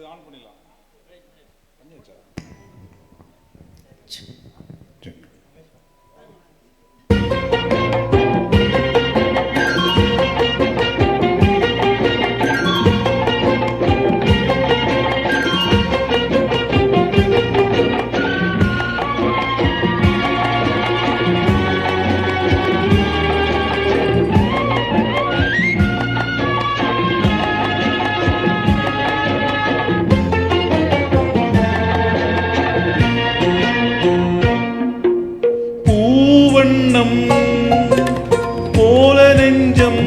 On பண்ணிடலாம். பண்ணியாச்சா? பூவண்ணம் போல நெஞ்சம்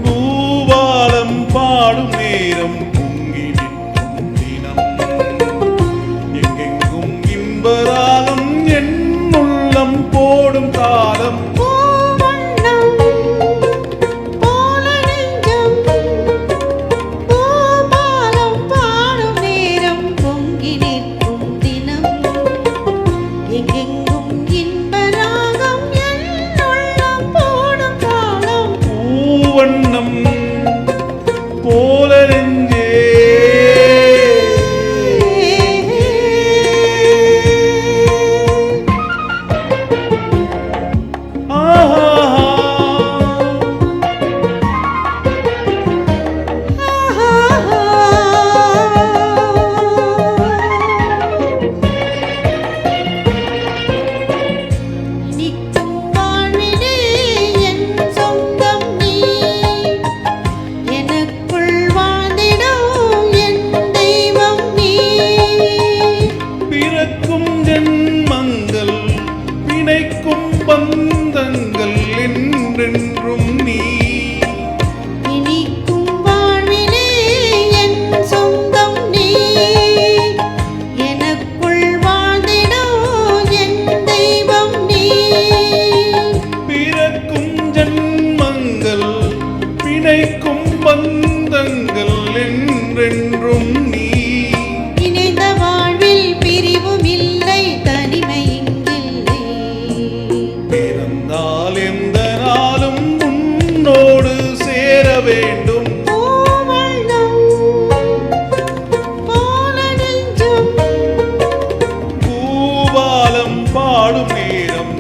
பூவாலம் பாடும் நேரம் பொங்கி நிற்கும் தினம் எங்கெங்கும் இன்பராகம் என் உள்ளம் போடும் காலம் வண்ணம் போல நெஞ்சே ஜென்மங்கள் பிணைக்கும் பந்தங்கள் என்றென்றும் நீ இனிக்கும் வாழ்விலே என் சொந்தம் நீ எனக்குள் வாழ்ந்திடும் என் தெய்வம் நீ பிறக்கும் ஜென்மங்கள் பிணைக்கும் பந்தங்கள் என்றென்றும் நீ இணைந்த வாழ்வில் பிரிவும் இல்லை தனிமை இங்கில்லை பிறந்தால் எந்த நாளும் உன்னோடு சேர வேண்டும் பூவண்ணம் போல நெஞ்சம் பூவாலம் பாடும் நேரம்